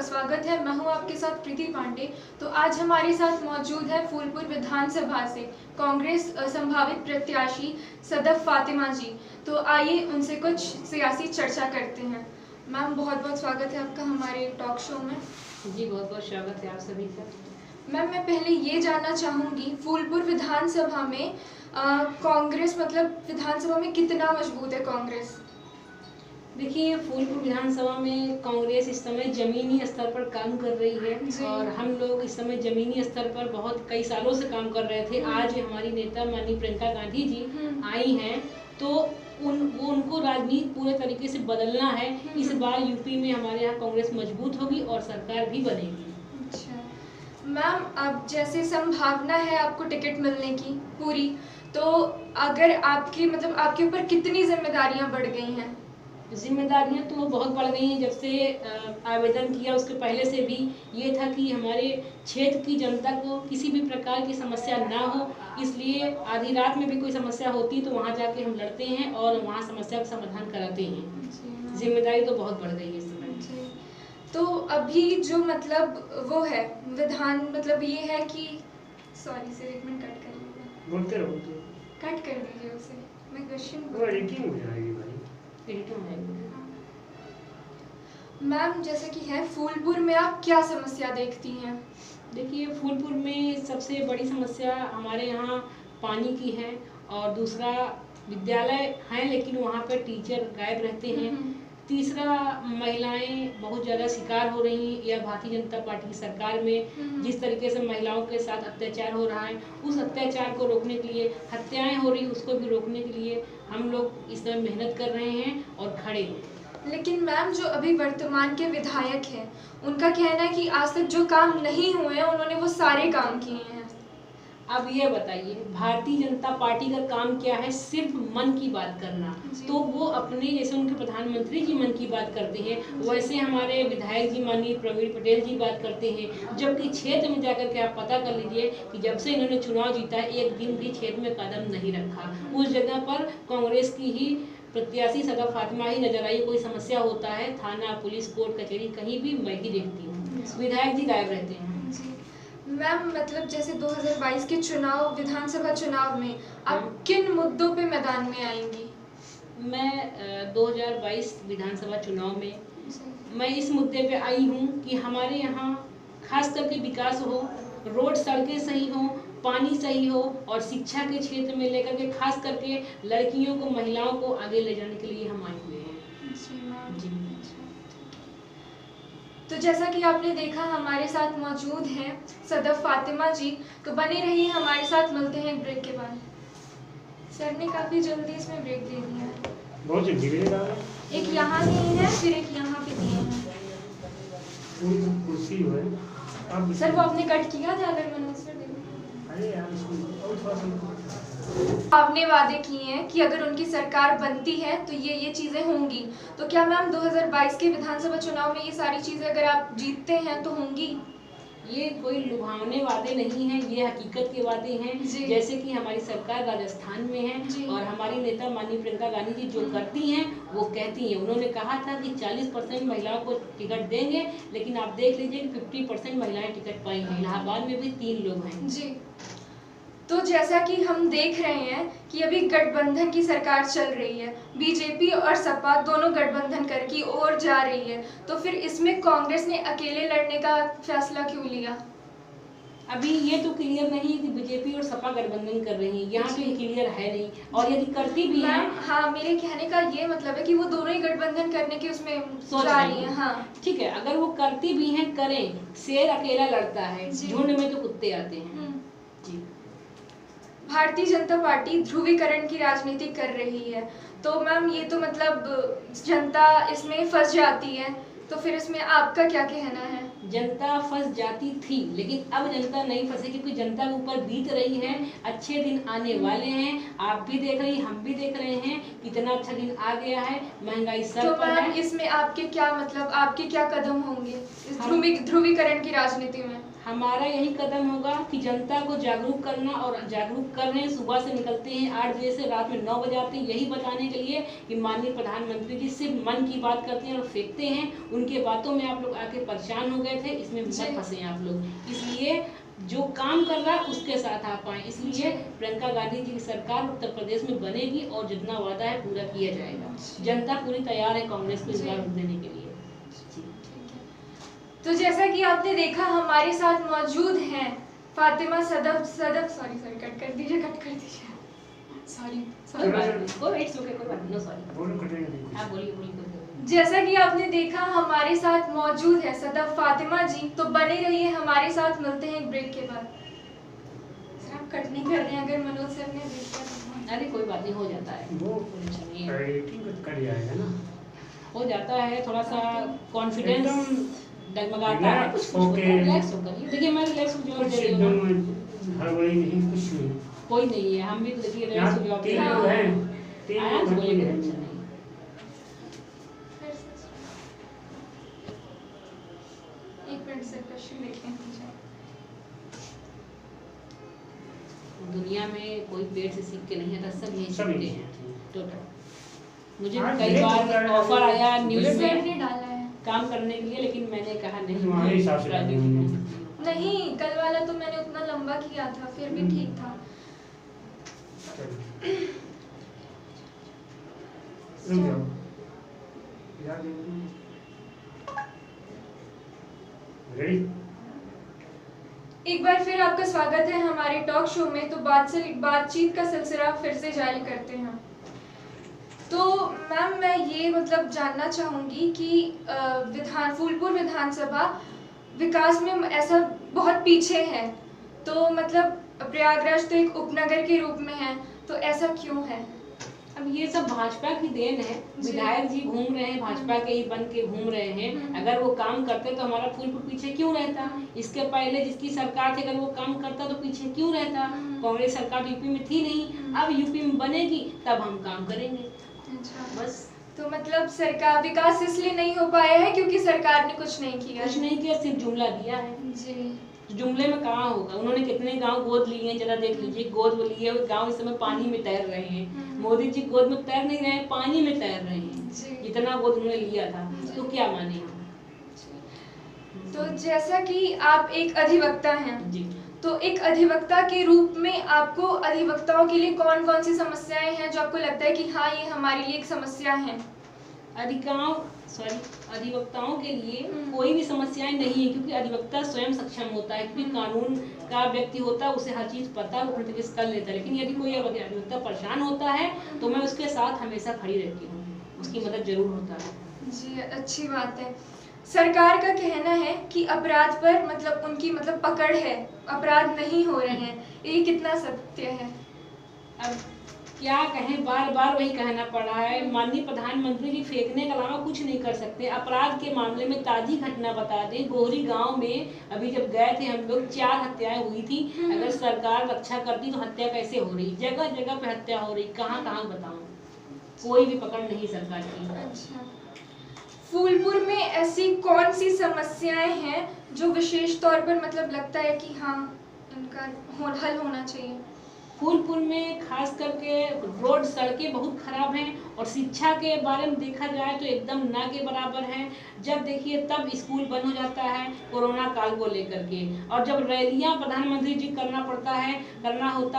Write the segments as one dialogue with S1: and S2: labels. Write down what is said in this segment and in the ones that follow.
S1: स्वागत है। मैं हूं आपके साथ प्रीति पांडे। तो आज हमारे साथ मौजूद है फूलपुर विधानसभा से कांग्रेस संभावित प्रत्याशी सदफ फातिमा जी। तो आइए उनसे कुछ सियासी चर्चा करते हैं। मैम, बहुत बहुत स्वागत है आपका हमारे टॉक शो में।
S2: जी, बहुत बहुत स्वागत है आप सभी का।
S1: मैम, मैं पहले ये जानना चाहूँगी, फूलपुर विधानसभा में कांग्रेस मतलब विधानसभा में कितना मजबूत है कांग्रेस?
S2: देखिए, फूलपुर विधानसभा में कांग्रेस इस समय जमीनी स्तर पर काम कर रही है और हम लोग इस समय जमीनी स्तर पर बहुत कई सालों से काम कर रहे थे। आज हमारी नेता माननीय प्रियंका गांधी जी आई हैं, तो उनको राजनीति पूरे तरीके से बदलना है। इस बार यूपी में हमारे यहाँ कांग्रेस मजबूत होगी और सरकार भी बनेगी।
S1: अच्छा मैम, अब जैसे संभावना है आपको टिकट मिलने की पूरी, तो अगर आपके ऊपर कितनी जिम्मेदारियां बढ़ गई हैं?
S2: जिम्मेदारियां तो बहुत बढ़ गई हैं। जब से आवेदन किया उसके पहले से भी ये था कि हमारे क्षेत्र की जनता को किसी भी प्रकार की समस्या ना हो, इसलिए आधी रात में भी कोई समस्या होती तो वहाँ जाके हम लड़ते हैं और वहाँ समस्या का समाधान कराते हैं। जिम्मेदारी तो बहुत बढ़ गई है इस समय।
S1: तो अभी जो वो है विधान ये है कि सॉरी सर, एक मिनट कट कर लीजिए।
S3: बोलते रहो,
S1: कट कर दीजिए उसे, मैं क्वेश्चन मैम, जैसे कि है फूलपुर में आप क्या समस्या देखती हैं?
S2: देखिए, फूलपुर में सबसे बड़ी समस्या हमारे यहाँ पानी की है और दूसरा विद्यालय हैं लेकिन वहाँ पर टीचर गायब रहते हैं। तीसरा, महिलाएं बहुत ज़्यादा शिकार हो रही हैं या भारतीय जनता पार्टी की सरकार में जिस तरीके से महिलाओं के साथ अत्याचार हो रहा है, उस अत्याचार को रोकने के लिए, हत्याएं हो रही उसको भी रोकने के लिए हम लोग इस समय मेहनत कर रहे हैं और खड़े हैं।
S1: लेकिन मैम, जो अभी वर्तमान के विधायक हैं उनका कहना है कि आज तक जो काम नहीं हुए हैं उन्होंने वो सारे काम किए हैं।
S2: अब ये बताइए, भारतीय जनता पार्टी का काम क्या है? सिर्फ मन की बात करना। तो वो अपने जैसे उनके प्रधानमंत्री जी मन की बात करते हैं, वैसे हमारे विधायक जी माननीय प्रवीण पटेल जी बात करते हैं। जबकि क्षेत्र में जाकर के आप पता कर लीजिए कि जब से इन्होंने चुनाव जीता है एक दिन भी क्षेत्र में कदम नहीं रखा। उस जगह पर कांग्रेस की ही प्रत्याशी सदफ फातिमा ही नजर आई। कोई समस्या होता है, थाना, पुलिस, कोर्ट कचहरी, कहीं भी मैं ही देखती हूँ। विधायक जी गायब रहते हैं।
S1: मैम, जैसे 2022 के चुनाव, विधानसभा चुनाव में आप किन मुद्दों पे मैदान में आएंगी?
S2: मैं 2022 विधानसभा चुनाव में मैं इस मुद्दे पे आई हूँ कि हमारे यहाँ खास करके विकास हो, रोड सड़कें सही हो, पानी सही हो और शिक्षा के क्षेत्र में लेकर के खास करके लड़कियों को, महिलाओं को आगे ले जाने के लिए हम आए हुए हैं। जी।
S1: तो जैसा कि आपने देखा, हमारे साथ मौजूद हैं सदफ फातिमा जी। तो बने रहिए हमारे साथ, मिलते हैं ब्रेक के बाद। सर ने काफ़ी जल्दी इसमें ब्रेक दे दिया है।
S3: बहुत जल्दी
S1: एक यहाँ दिए हैं, फिर एक यहाँ पे दिए हैं। सर, वो आपने कट किया था? अगर मैंने सर आपने वादे किए हैं कि अगर उनकी सरकार बनती है तो ये चीज़ें होंगी। तो क्या मैम 2022 के विधानसभा चुनाव में ये सारी चीज़ें अगर आप जीतते हैं तो होंगी?
S2: ये कोई लुभावने वादे नहीं हैं, ये हकीकत के वादे हैं। जैसे कि हमारी सरकार राजस्थान में है और हमारी नेता माननीय प्रियंका गांधी जी जो करती हैं वो कहती हैं। उन्होंने कहा था कि 40% महिलाओं को टिकट देंगे, लेकिन आप देख लीजिए 50% महिलाएं टिकट पाई हैं। इलाहाबाद में भी 3 लोग हैं।
S1: जी, तो जैसा कि हम देख रहे हैं कि अभी गठबंधन की सरकार चल रही है, बीजेपी और सपा दोनों गठबंधन कर की ओर जा रही है, तो फिर इसमें कांग्रेस ने अकेले लड़ने का फैसला क्यों लिया?
S2: अभी ये तो क्लियर नहीं कि बीजेपी और सपा गठबंधन कर रही है, यहाँ पे क्लियर है नहीं। और यदि करती भी है,
S1: हाँ, मेरे कहने का ये मतलब है कि वो दोनों ही गठबंधन करने की उसमें सोच रही है। हाँ,
S2: ठीक है, अगर वो करती भी हैं करें। शेर अकेला लड़ता है, झुंड में तो कुत्ते आते हैं। जी।
S1: भारतीय जनता पार्टी ध्रुवीकरण की राजनीति कर रही है, तो मैम ये तो जनता इसमें फंस जाती है, तो फिर इसमें आपका क्या कहना है?
S2: जनता फंस जाती थी, लेकिन अब जनता नहीं फंसे क्योंकि जनता के ऊपर बीत रही है। अच्छे दिन आने वाले हैं, आप भी देख रही, हम भी देख रहे हैं कितना अच्छा दिन आ गया है। महंगाई सर पर है।
S1: इसमें आपके क्या आपके क्या कदम होंगे इस ध्रुवीकरण की राजनीति में?
S2: हमारा यही कदम होगा कि जनता को जागरूक करना, और जागरूक कर रहे हैं। सुबह से निकलते हैं 8 बजे से रात में 9 बजे आते हैं, यही बताने के लिए कि माननीय प्रधानमंत्री जी सिर्फ मन की बात करते हैं और फेंकते हैं। उनके बातों में आप लोग आके परेशान हो गए थे, इसमें मत फंसे आप लोग। इसलिए जो काम कर रहा है उसके साथ आप आए। इसलिए प्रियंका गांधी जी की सरकार उत्तर प्रदेश में बनेगी और जितना वादा है पूरा किया जाएगा। जनता पूरी तैयार है कांग्रेस को इस बार वोट देने के लिए।
S1: तो जैसा कि आपने देखा हमारे साथ मौजूद हैं फातिमा सदफ सॉरी कट कर दीजिए सॉरी
S2: कोई बात नहीं, सॉरी आप बोलिए।
S1: जैसा कि आपने देखा हमारे साथ मौजूद है सदफ फातिमा जी, तो बने रहिए हमारे साथ। मिलते हैं एक ब्रेक के बाद। सर आप कट नहीं कर रहे हैं, अगर मनोज सर ने देख लिया।
S2: अरे कोई बात नहीं, हो जाता है,
S3: वो कर जाएगा ना,
S2: हो जाता है। थोड़ा सा कॉन्फिडेंस डगमगाता है। कुछ रिलैक्स होकर देखिए, मैं रिलैक्स हो जवाब दे रही हूँ।
S3: हड़बड़ी नहीं, कुछ नहीं,
S2: कोई नहीं है, हम भी तो देखिए रिलैक्स हो जवाब दे रहे हैं। आराम से बोलिए, टेंशन नहीं।
S1: एक मिनट सर, क्वेश्चन देख लें।
S2: दुनिया में कोई पेड़ से सीख के नहीं आता, सब यही सीखते हैं टोटल। मुझे
S3: हाँ,
S2: कई बार ऑफर आया न्यूज़
S1: सर ने
S2: में
S1: डाला है
S2: काम करने के लिए, लेकिन मैंने कहा नहीं,
S3: तुम्हारे हिसाब से
S1: नहीं। कल वाला तो मैंने उतना लंबा किया था, फिर भी ठीक था।
S3: रेडी?
S1: एक बार फिर आपका स्वागत है हमारे टॉक शो में। तो बातचीत का सिलसिला फिर से जारी करते हैं। तो मैम मैं ये मतलब जानना चाहूँगी कि फूलपुर विधानसभा विकास में ऐसा बहुत पीछे है, तो मतलब प्रयागराज तो एक उपनगर के रूप में है, तो ऐसा क्यों है?
S2: अब ये सब भाजपा की देन है। विधायक जी घूम रहे हैं, भाजपा के ही बन के घूम रहे हैं। अगर वो काम करते तो हमारा फूलपुर पीछे क्यों रहता? इसके पहले जिसकी सरकार थी, अगर वो काम करता तो पीछे क्यों रहता? कांग्रेस सरकार यूपी में थी नहीं, अब यूपी में बनेगी तब हम काम करेंगे।
S1: अच्छा,
S2: बस।
S1: तो मतलब सरकार विकास इसलिए नहीं हो पाया है क्योंकि सरकार ने कुछ नहीं किया?
S2: कुछ नहीं किया, सिर्फ जुमला दिया है
S1: जी।
S2: जुमले में कहाँ होगा? उन्होंने कितने गांव गोद लिए हैं, जरा देख लीजिए। गोद लिए हुए गांव इस समय पानी में तैर रहे हैं। मोदी जी गोद में तैर नहीं रहे हैं, पानी में तैर रहे हैं। जितना गोद उन्होंने लिया था, तो क्या माने हम?
S1: तो जैसा कि आप एक अधिवक्ता हैं
S2: जी,
S1: तो एक अधिवक्ता के रूप में आपको अधिवक्ताओं के लिए कौन कौन सी समस्याएं हैं जो आपको लगता है कि हाँ ये हमारे लिए एक समस्या है?
S2: अधिवक्ताओं के लिए कोई भी समस्याएं नहीं है, क्योंकि अधिवक्ता स्वयं सक्षम होता है, क्योंकि कानून का व्यक्ति होता है, उसे हर चीज पता है, वो प्रतिवेश कर लेता है। लेकिन यदि कोई अधिवक्ता परेशान होता है तो मैं उसके साथ हमेशा खड़ी रहती हूँ, उसकी मदद जरूर होता है।
S1: जी, अच्छी बात है। सरकार का कहना है कि अपराध पर मतलब उनकी मतलब पकड़ है, अपराध नहीं हो रहे हैं, ये कितना सत्य है?
S2: अब क्या कहें, बार बार वही कहना पड़ रहा है। माननीय प्रधानमंत्री जी फेंकने के अलावा कुछ नहीं कर सकते। अपराध के मामले में ताजी घटना बता दें, गोहरी गांव में अभी जब गए थे हम लोग, 4 हत्याएं हुई थी। अगर सरकार रक्षा करती तो हत्या कैसे हो रही? जगह जगह पे हत्या हो रही, कहाँ कहाँ बताऊं? कोई भी पकड़ नहीं सरकार की।
S1: अच्छा, फूलपुर में ऐसी कौन सी समस्याएं हैं जो विशेष तौर पर मतलब लगता है कि हाँ इनका हल होना चाहिए?
S2: फूलपुर में खास करके रोड सड़कें बहुत खराब हैं, और शिक्षा के बारे में देखा जाए तो एकदम ना के बराबर है। जब देखिए तब स्कूल बंद हो जाता है कोरोना काल को लेकर के, और जब रैलियां प्रधानमंत्री जी करना होता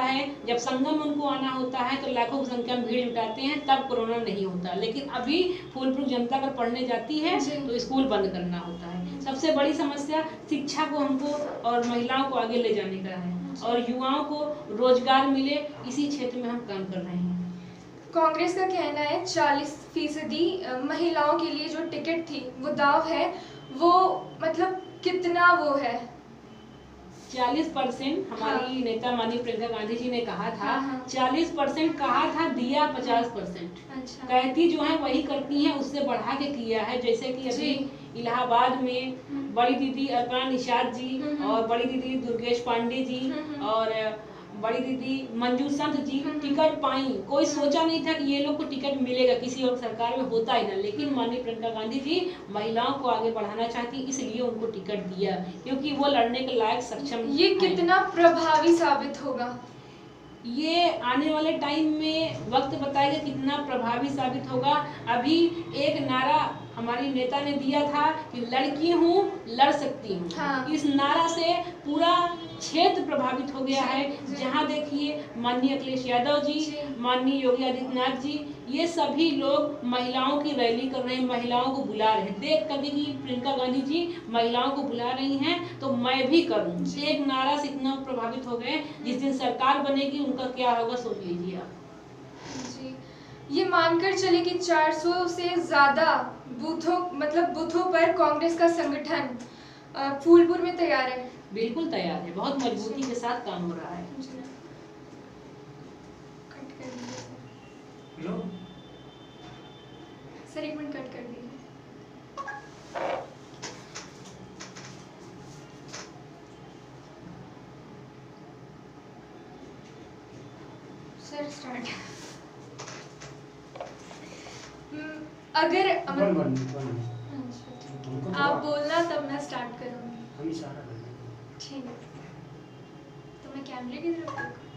S2: है, जब संगम उनको आना होता है तो लाखों की संख्या में भीड़ जुटाते हैं, तब कोरोना नहीं होता। लेकिन अभी फूलपुर जनता अगर पढ़ने जाती है तो स्कूल बंद करना होता है। सबसे बड़ी समस्या शिक्षा को हमको और महिलाओं को आगे ले जाने का है, और युवाओं को रोजगार मिले, इसी क्षेत्र में हम काम कर रहे हैं।
S1: कांग्रेस का कहना है 40% महिलाओं के लिए जो टिकट थी वो दाव है, वो मतलब कितना वो है?
S2: 40% हमारी नेता माननीय प्रियंका गांधी जी ने कहा था। 40% कहा था, दिया 50%।
S1: अच्छा।
S2: कहती जो है वही करती हैं, उससे बढ़ा के किया है। जैसे कि अभी इलाहाबाद में बड़ी दीदी अर्पणा निषाद जी और बड़ी दीदी दुर्गेश पांडे जी और बड़ी दीदी मंजू संत जी टिकट पाई। कोई सोचा नहीं था कि ये लोग को टिकट मिलेगा, किसी और सरकार में होता ही ना, लेकिन माननीय प्रियंका गांधी जी महिलाओं को आगे बढ़ाना चाहती, इसलिए उनको टिकट दिया, क्योंकि वो लड़ने के लायक सक्षम।
S1: ये कितना प्रभावी साबित होगा?
S2: ये आने वाले टाइम में वक्त बताएगा कितना प्रभावी साबित होगा। अभी एक नारा हमारी नेता ने दिया था कि लड़की हूँ लड़ सकती हूँ।
S1: हाँ।
S2: इस नारा से पूरा क्षेत्र प्रभावित हो गया है। जहाँ देखिए माननीय अखिलेश यादव जी, माननीय योगी आदित्यनाथ जी, ये सभी लोग महिलाओं की रैली कर रहे हैं, महिलाओं को बुला रहे हैं। देख कर कि प्रियंका गांधी जी महिलाओं को बुला रही हैं तो मैं भी करूं। एक नारा से इतना प्रभावित हो गए, जिस दिन सरकार बनेगी उनका क्या होगा सोच लीजिए आप।
S1: जी, ये मानकर चले कि 400 से ज्यादा बूथों पर कांग्रेस का संगठन फूलपुर में तैयार है।
S2: बिल्कुल तैयार है, बहुत मजबूती के साथ काम हो रहा है।
S1: कट कर दीजिए
S3: लो
S1: सर, एक मिनट कट कर दीजिए। Sir start. अगर आप बोलना तब मैं स्टार्ट करूँगी।
S3: हम इशारा कर देंगे।
S1: ठीक है, तो मैं कैमरे की तरफ देखूं।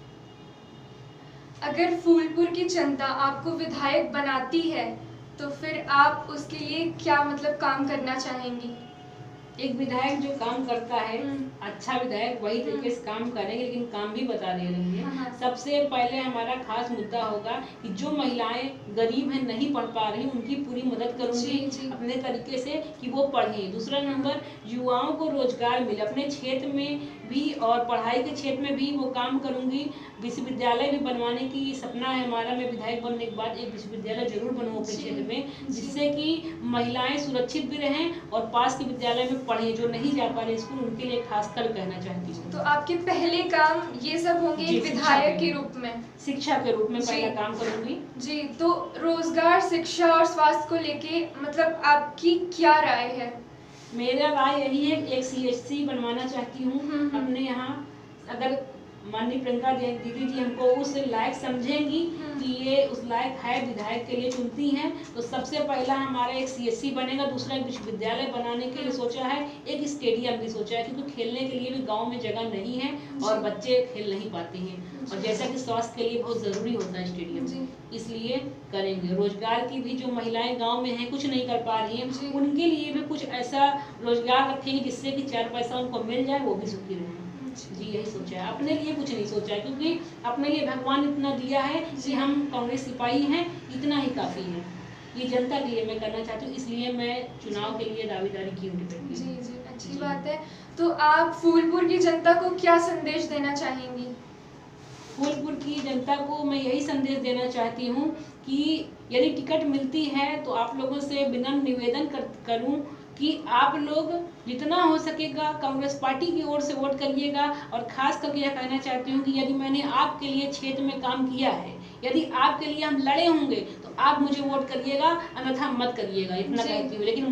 S1: अगर फूलपुर की जनता आपको विधायक बनाती है तो फिर आप उसके लिए क्या काम करना चाहेंगी?
S2: एक विधायक जो काम करता है, अच्छा विधायक वही तरीके से काम करेंगे, लेकिन काम भी बता दे रही है। सबसे पहले हमारा खास मुद्दा होगा कि जो महिलाएं गरीब हैं, नहीं पढ़ पा रही, उनकी पूरी मदद करूंगी अपने तरीके से कि वो पढ़ें। दूसरा नंबर, युवाओं को रोजगार मिले अपने क्षेत्र में भी, और पढ़ाई के क्षेत्र में भी वो काम करूंगी। विश्वविद्यालय भी बनवाने की सपना है हमारा। मैं विधायक बनने के बाद एक विश्वविद्यालय जरूर बनूँ अपने क्षेत्र में, जिससे कि महिलाएं सुरक्षित भी रहें और पास के विद्यालय में पढ़े। जो नहीं जा पा रहे स्कूल, उनके लिए खासकर कहना चाहती हूँ।
S1: तो आपके पहले काम ये सब होंगे एक विधायक के रूप में? शिक्षा
S2: के रूप में पहला काम करूंगी
S1: जी। तो रोजगार, शिक्षा और स्वास्थ्य को लेके आपकी क्या राय है?
S2: मेरा राय यही है, एक CHC बनवाना चाहती हूँ अपने यहाँ। अगर माननीय प्रियंका दीदी जी हमको उस लायक समझेंगी कि ये उस लायक है, विधायक के लिए चुनती हैं, तो सबसे पहला हमारा एक CHC बनेगा। दूसरा एक विश्वविद्यालय बनाने के लिए सोचा है, एक स्टेडियम भी सोचा है, क्योंकि खेलने के लिए भी गांव में जगह नहीं है और बच्चे खेल नहीं पाते हैं, और जैसा कि स्वास्थ्य के लिए बहुत ज़रूरी होता है स्टेडियम, इसलिए करेंगे। रोजगार की भी जो महिलाएं गाँव में हैं, कुछ नहीं कर पा रही हैं, उनके लिए भी कुछ ऐसा रोजगार रखेंगे जिससे कि 4 पैसा उनको मिल जाए, वो भी सुखी रहें। जी, यही सोचा है, अपने लिए कुछ नहीं सोचा है, क्योंकि अपने लिए भगवान इतना दिया है कि हम कांग्रेस सिपाही हैं, इतना ही काफ़ी है। ये जनता के लिए मैं करना चाहती हूँ, इसलिए मैं चुनाव के लिए दावेदारी की हूँ।
S1: जी जी, अच्छी बात है। तो आप फूलपुर की जनता को क्या संदेश देना चाहेंगी?
S2: फूलपुर की जनता को मैं यही संदेश देना चाहती हूँ कि यदि टिकट मिलती है तो आप लोगों से विनम्र निवेदन करूँ कि आप लोग जितना हो सकेगा कांग्रेस पार्टी की ओर से वोट करिएगा। और खास करके यह कहना चाहती हूँ कि यदि मैंने आपके लिए क्षेत्र में काम किया है, यदि आपके लिए हम लड़े होंगे तो आप मुझे वोट करिएगा, अन्यथा मत करिएगा, इतना कहती हूँ। लेकिन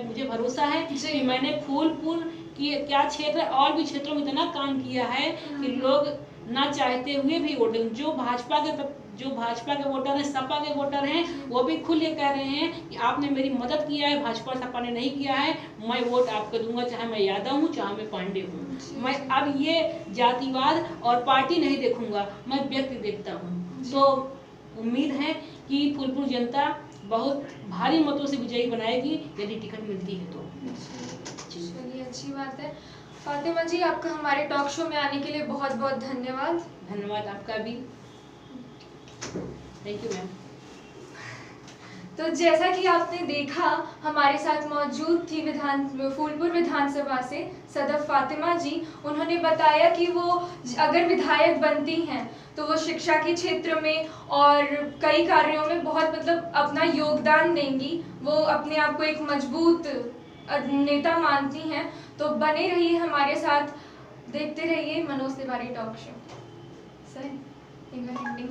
S2: मुझे भरोसा है कि मैंने फूलपुर की क्या क्षेत्र और भी क्षेत्रों में इतना काम किया है कि लोग ना चाहते हुए भी वोट, जो भाजपा के वोटर हैं, सपा के वोटर हैं, वो भी खुल ये कह रहे हैं कि आपने मेरी मदद किया है, भाजपा सपा ने नहीं किया है, मैं वोट आपको दूंगा, चाहे मैं यादव हूँ चाहे मैं पांडे हूँ। मैं अब ये जातिवाद और पार्टी नहीं देखूंगा, मैं व्यक्ति देखता हूँ। तो उम्मीद है कि फूलपुर जनता बहुत भारी मतों से विजयी बनाएगी यदि टिकट मिलती है तो।
S1: चलिए, अच्छी बात है। फातिमा जी, आपका हमारे टॉक शो में आने के लिए बहुत बहुत धन्यवाद।
S2: धन्यवाद आपका भी, थैंक यू मैम।
S1: तो जैसा कि आपने देखा, हमारे साथ मौजूद थी फूलपुर विधानसभा से सदफ फातिमा जी। उन्होंने बताया कि वो अगर विधायक बनती हैं तो वो शिक्षा के क्षेत्र में और कई कार्यों में बहुत अपना योगदान देंगी। वो अपने आप को एक मजबूत नेता मानती हैं। तो बने रहिए हमारे साथ, देखते रहिए Manoj Tiwari talk show. Sir, एक बार एंडिंग